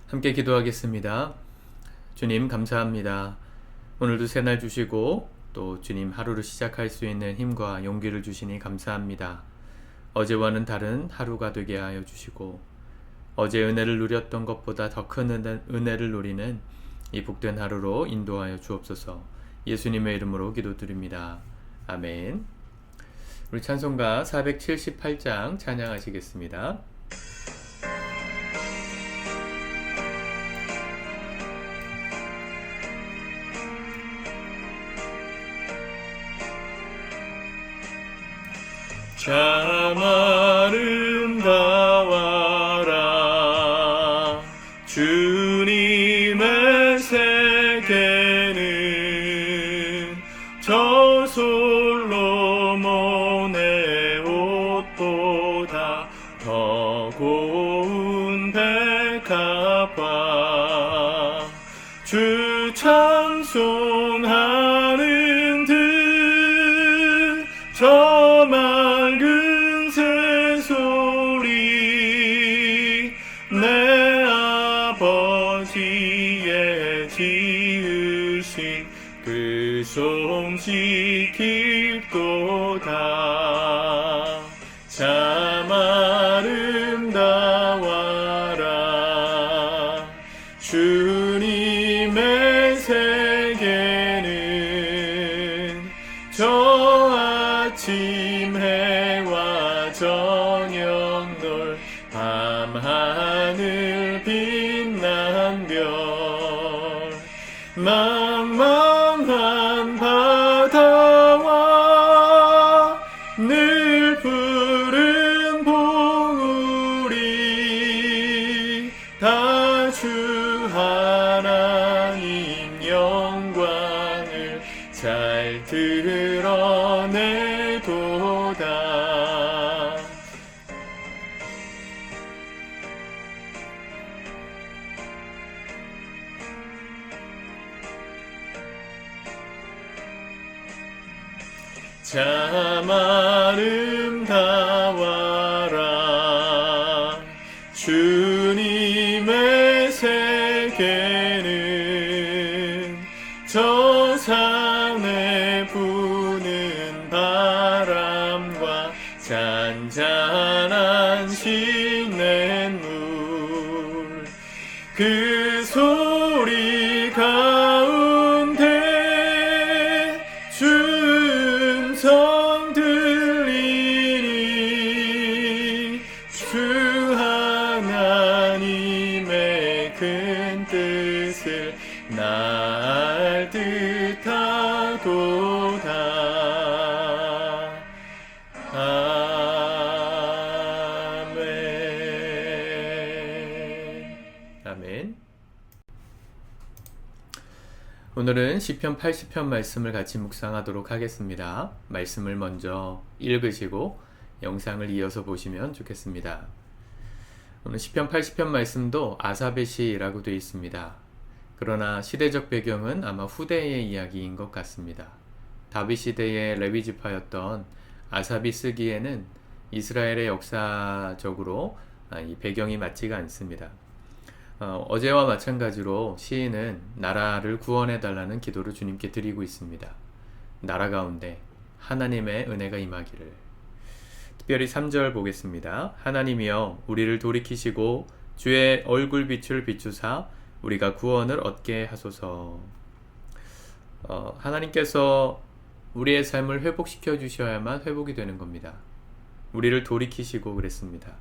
함께 기도하겠습니다. 주님 감사합니다. 오늘도 새날 주시고 또 주님 하루를 시작할 수 있는 힘과 용기를 주시니 감사합니다. 어제와는 다른 하루가 되게 하여 주시고 어제 은혜를 누렸던 것보다 더 큰 은혜를 누리는 이 복된 하루로 인도하여 주옵소서. 예수님의 이름으로 기도드립니다. 아멘. 우리 찬송가 478장 찬양하시겠습니다. 참 아름다워라 주님의 세계는 저 솔로몬의 옷보다 더 고운 백합화 주 찬송하는 저 맑은 새소리 내 아버지의 지으신 그 솜씨 깊도다 참 아름다워라 주님의 세계는 저 아침 해와 저녁 놀 밤하늘 빛난 별 망망한 바다와 늘 푸른 봉우리 다 주 하나님 영광을 잘 드러내도다 참 아름다워라 주님의 세계는 저 산에 부는 바람과 잔잔한 시냇물 그 소리 가운데 음성 들리니 주 하나님의 큰 뜻을 날 듯하도다 아멘. 아멘. 오늘은 시편 80편 말씀을 같이 묵상하도록 하겠습니다. 말씀을 먼저 읽으시고 영상을 이어서 보시면 좋겠습니다. 오늘 시편 80편 말씀도 아삽의 시라고 되어 있습니다. 그러나 시대적 배경은 아마 후대의 이야기인 것 같습니다. 다윗 시대의 레위 지파였던 아삽이 쓰기에는 이스라엘의 역사적으로 이 배경이 맞지가 않습니다. 어제와 마찬가지로 시인은 나라를 구원해 달라는 기도를 주님께 드리고 있습니다. 나라 가운데 하나님의 은혜가 임하기를. 특별히 3절 보겠습니다. 하나님이여 우리를 돌이키시고 주의 얼굴빛을 비추사 우리가 구원을 얻게 하소서. 하나님께서 우리의 삶을 회복시켜 주셔야만 회복이 되는 겁니다. 우리를 돌이키시고 그랬습니다.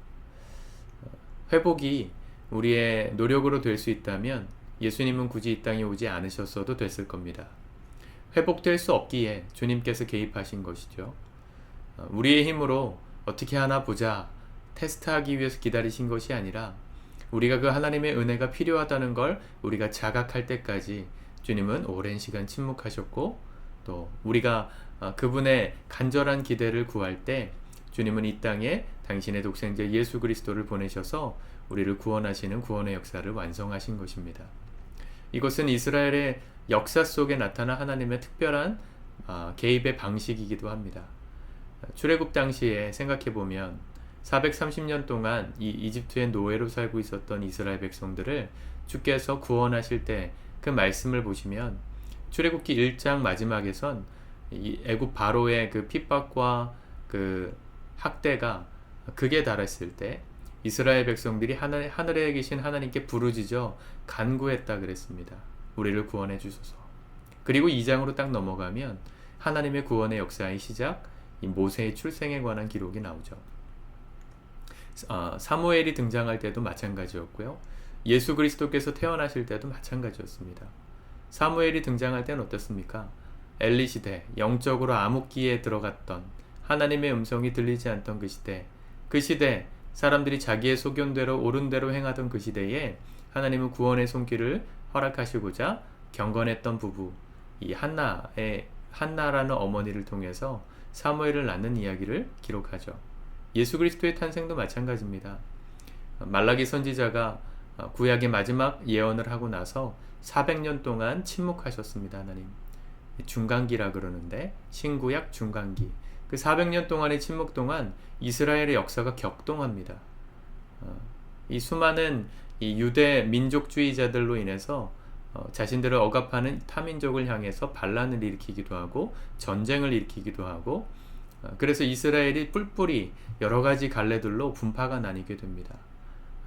회복이 우리의 노력으로 될 수 있다면 예수님은 굳이 이 땅에 오지 않으셨어도 됐을 겁니다. 회복될 수 없기에 주님께서 개입하신 것이죠. 우리의 힘으로 어떻게 하나 보자 테스트하기 위해서 기다리신 것이 아니라 우리가 그 하나님의 은혜가 필요하다는 걸 우리가 자각할 때까지 주님은 오랜 시간 침묵하셨고 또 우리가 그분의 간절한 기대를 구할 때 주님은 이 땅에 당신의 독생자 예수 그리스도를 보내셔서 우리를 구원하시는 구원의 역사를 완성하신 것입니다. 이것은 이스라엘의 역사 속에 나타난 하나님의 특별한 개입의 방식이기도 합니다. 출애굽 당시에 생각해보면 430년 동안 이 이집트의 노예로 살고 있었던 이스라엘 백성들을 주께서 구원하실 때 그 말씀을 보시면 출애굽기 1장 마지막에선 이 애굽 바로의 그 핍박과 그 학대가 극에 달했을 때 이스라엘 백성들이 하늘에 계신 하나님께 부르짖어 간구했다 그랬습니다. 우리를 구원해 주소서. 그리고 2장으로 딱 넘어가면 하나님의 구원의 역사의 시작, 이 모세의 출생에 관한 기록이 나오죠. 사무엘이 등장할 때도 마찬가지였고요. 예수 그리스도께서 태어나실 때도 마찬가지였습니다. 사무엘이 등장할 때는 어떻습니까? 엘리 시대, 영적으로 암흑기에 들어갔던 하나님의 음성이 들리지 않던 그 시대 사람들이 자기의 소견대로 옳은 대로 행하던 그 시대에 하나님은 구원의 손길을 허락하시고자 경건했던 부부 이 한나라는 어머니를 통해서 사무엘을 낳는 이야기를 기록하죠. 예수 그리스도의 탄생도 마찬가지입니다. 말라기 선지자가 구약의 마지막 예언을 하고 나서 400년 동안 침묵하셨습니다. 하나님. 중간기라 그러는데 신구약 중간기. 그 400년 동안의 침묵 동안 이스라엘의 역사가 격동합니다. 이 수많은 이 유대 민족주의자들로 인해서 자신들을 억압하는 타민족을 향해서 반란을 일으키기도 하고 전쟁을 일으키기도 하고 그래서 이스라엘이 뿔뿔이 여러 가지 갈래들로 분파가 나뉘게 됩니다.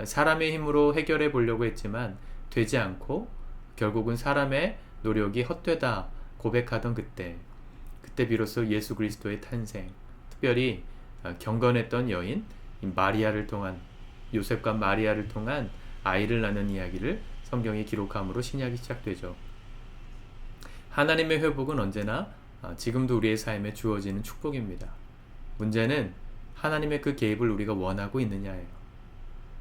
사람의 힘으로 해결해 보려고 했지만 되지 않고 결국은 사람의 노력이 헛되다 고백하던 그때 비로소 예수 그리스도의 탄생, 특별히 경건했던 여인 마리아를 통한 요셉과 마리아를 통한 아이를 낳는 이야기를 성경이 기록함으로 신약이 시작되죠. 하나님의 회복은 언제나 지금도 우리의 삶에 주어지는 축복입니다. 문제는 하나님의 그 개입을 우리가 원하고 있느냐예요.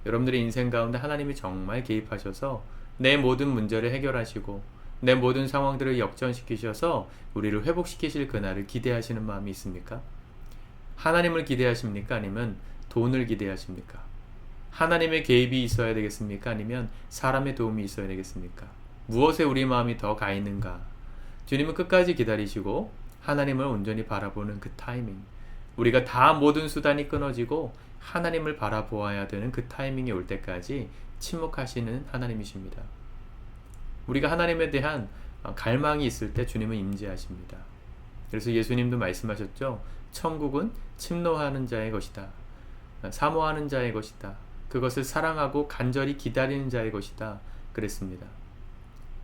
여러분들의 인생 가운데 하나님이 정말 개입하셔서 내 모든 문제를 해결하시고 내 모든 상황들을 역전시키셔서 우리를 회복시키실 그날을 기대하시는 마음이 있습니까? 하나님을 기대하십니까? 아니면 돈을 기대하십니까? 하나님의 개입이 있어야 되겠습니까? 아니면 사람의 도움이 있어야 되겠습니까? 무엇에 우리 마음이 더 가 있는가? 주님은 끝까지 기다리시고 하나님을 온전히 바라보는 그 타이밍, 우리가 다 모든 수단이 끊어지고 하나님을 바라보아야 되는 그 타이밍이 올 때까지 침묵하시는 하나님이십니다. 우리가 하나님에 대한 갈망이 있을 때 주님은 임재하십니다. 그래서 예수님도 말씀하셨죠. 천국은 침노하는 자의 것이다. 사모하는 자의 것이다. 그것을 사랑하고 간절히 기다리는 자의 것이다. 그랬습니다.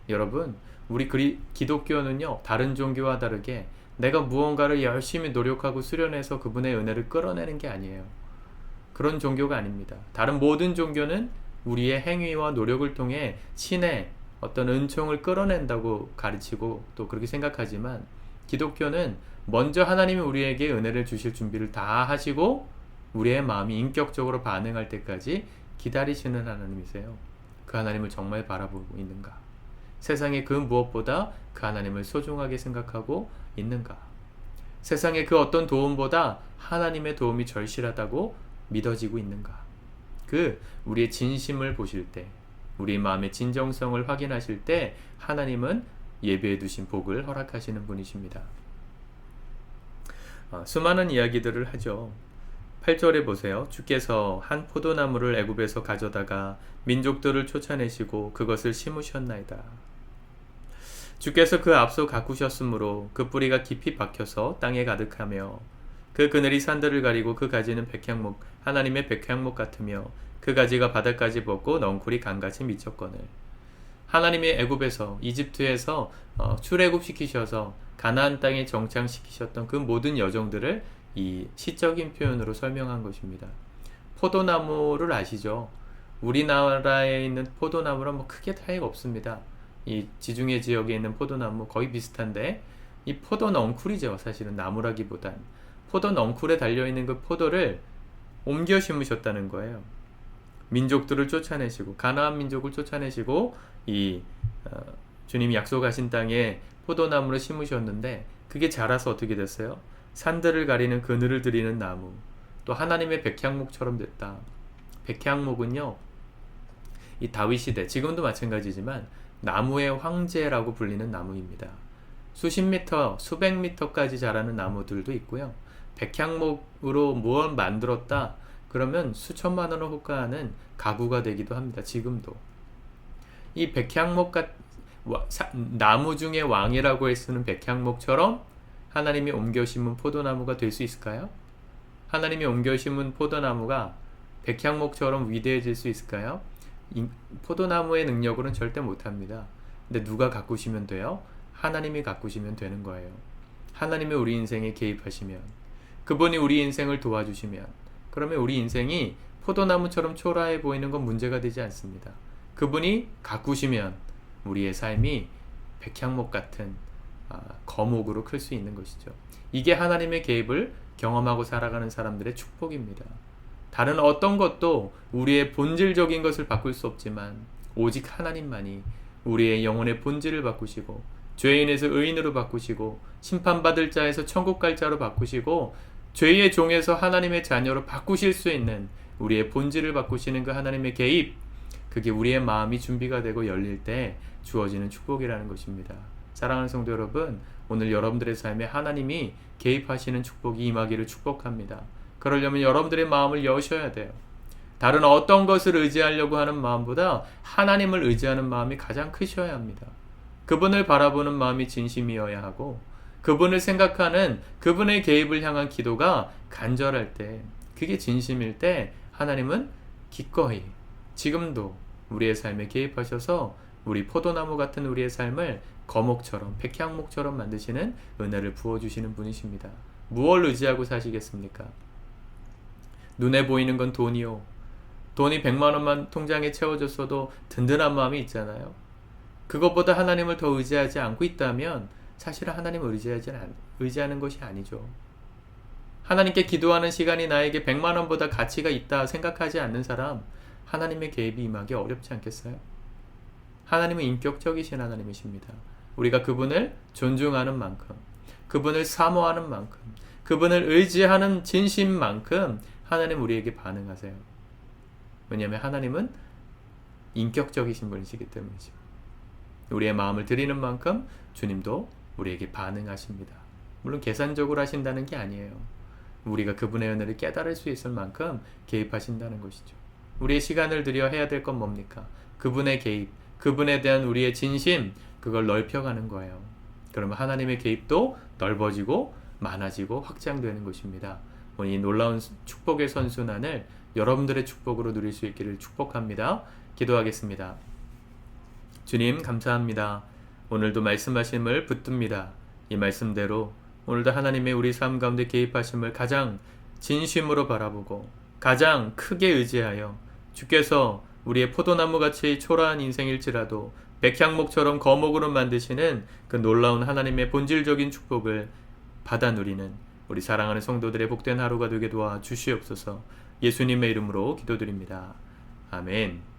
여러분, 우리 기독교는요, 다른 종교와 다르게 내가 무언가를 열심히 노력하고 수련해서 그분의 은혜를 끌어내는 게 아니에요. 그런 종교가 아닙니다. 다른 모든 종교는 우리의 행위와 노력을 통해 신의 어떤 은총을 끌어낸다고 가르치고 또 그렇게 생각하지만 기독교는 먼저 하나님이 우리에게 은혜를 주실 준비를 다 하시고 우리의 마음이 인격적으로 반응할 때까지 기다리시는 하나님이세요. 그 하나님을 정말 바라보고 있는가? 세상의 그 무엇보다 그 하나님을 소중하게 생각하고 있는가? 세상의 그 어떤 도움보다 하나님의 도움이 절실하다고 믿어지고 있는가? 우리의 진심을 보실 때, 우리 마음의 진정성을 확인하실 때 하나님은 예배해 두신 복을 허락하시는 분이십니다. 수많은 이야기들을 하죠. 8절에 보세요. 주께서 한 포도나무를 애굽에서 가져다가 민족들을 쫓아내시고 그것을 심으셨나이다. 주께서 그 앞서 가꾸셨으므로 그 뿌리가 깊이 박혀서 땅에 가득하며 그 그늘이 산들을 가리고 그 가지는 백향목, 하나님의 백향목 같으며 그 가지가 바닥까지 뻗고 넝쿨이 강같이 미쳤거늘. 하나님이 애굽에서 이집트에서 출애굽시키셔서 가나안 땅에 정착시키셨던 그 모든 여정들을 이 시적인 표현으로 설명한 것입니다. 포도나무를 아시죠? 우리나라에 있는 포도나무랑 뭐 크게 차이가 없습니다. 이 지중해 지역에 있는 포도나무 거의 비슷한데 이 포도 넝쿨이죠. 사실은 나무라기보단 포도 넝쿨에 달려있는 그 포도를 옮겨 심으셨다는 거예요. 민족들을 쫓아내시고 가나안 민족을 쫓아내시고 주님이 약속하신 땅에 포도나무를 심으셨는데 그게 자라서 어떻게 됐어요? 산들을 가리는 그늘을 드리는 나무, 또 하나님의 백향목처럼 됐다. 백향목은요, 이 다윗 시대, 지금도 마찬가지지만 나무의 황제라고 불리는 나무입니다. 수십 미터, 수백 미터까지 자라는 나무들도 있고요. 백향목으로 무엇 만들었다, 그러면 수천만 원을 호가하는 가구가 되기도 합니다. 지금도. 이 나무 중에 왕이라고 쓰는 백향목처럼 하나님이 옮겨 심은 포도나무가 될 수 있을까요? 하나님이 옮겨 심은 포도나무가 백향목처럼 위대해질 수 있을까요? 포도나무의 능력으로는 절대 못합니다. 근데 누가 가꾸시면 돼요? 하나님이 가꾸시면 되는 거예요. 하나님이 우리 인생에 개입하시면, 그분이 우리 인생을 도와주시면, 그러면 우리 인생이 포도나무처럼 초라해 보이는 건 문제가 되지 않습니다. 그분이 가꾸시면 우리의 삶이 백향목 같은 거목으로 클 수 있는 것이죠. 이게 하나님의 개입을 경험하고 살아가는 사람들의 축복입니다. 다른 어떤 것도 우리의 본질적인 것을 바꿀 수 없지만 오직 하나님만이 우리의 영혼의 본질을 바꾸시고 죄인에서 의인으로 바꾸시고 심판받을 자에서 천국 갈 자로 바꾸시고 죄의 종에서 하나님의 자녀로 바꾸실 수 있는 우리의 본질을 바꾸시는 그 하나님의 개입, 그게 우리의 마음이 준비가 되고 열릴 때 주어지는 축복이라는 것입니다. 사랑하는 성도 여러분, 오늘 여러분들의 삶에 하나님이 개입하시는 축복이 임하기를 축복합니다. 그러려면 여러분들의 마음을 여셔야 돼요. 다른 어떤 것을 의지하려고 하는 마음보다 하나님을 의지하는 마음이 가장 크셔야 합니다. 그분을 바라보는 마음이 진심이어야 하고, 그분을 생각하는 그분의 개입을 향한 기도가 간절할 때, 그게 진심일 때 하나님은 기꺼이 지금도 우리의 삶에 개입하셔서 우리 포도나무 같은 우리의 삶을 거목처럼, 백향목처럼 만드시는 은혜를 부어주시는 분이십니다. 무엇을 의지하고 사시겠습니까? 눈에 보이는 건 돈이요. 돈이 100만 원만 통장에 채워졌어도 든든한 마음이 있잖아요. 그것보다 하나님을 더 의지하지 않고 있다면 사실은 하나님을 의지하는 것이 아니죠. 하나님께 기도하는 시간이 나에게 100만 원보다 가치가 있다 생각하지 않는 사람, 하나님의 개입이 임하기 어렵지 않겠어요? 하나님은 인격적이신 하나님이십니다. 우리가 그분을 존중하는 만큼, 그분을 사모하는 만큼, 그분을 의지하는 진심만큼 하나님 우리에게 반응하세요. 왜냐하면 하나님은 인격적이신 분이시기 때문이죠. 우리의 마음을 드리는 만큼 주님도 우리에게 반응하십니다. 물론 계산적으로 하신다는 게 아니에요. 우리가 그분의 은혜를 깨달을 수 있을 만큼 개입하신다는 것이죠. 우리의 시간을 들여 해야 될 건 뭡니까? 그분의 개입, 그분에 대한 우리의 진심, 그걸 넓혀가는 거예요. 그러면 하나님의 개입도 넓어지고 많아지고 확장되는 것입니다. 오늘 이 놀라운 축복의 선순환을 여러분들의 축복으로 누릴 수 있기를 축복합니다. 기도하겠습니다. 주님 감사합니다. 오늘도 말씀하심을 붙듭니다. 이 말씀대로 오늘도 하나님의 우리 삶 가운데 개입하심을 가장 진심으로 바라보고 가장 크게 의지하여 주께서 우리의 포도나무같이 초라한 인생일지라도 백향목처럼 거목으로 만드시는 그 놀라운 하나님의 본질적인 축복을 받아 누리는 우리 사랑하는 성도들의 복된 하루가 되게 도와 주시옵소서. 예수님의 이름으로 기도드립니다. 아멘.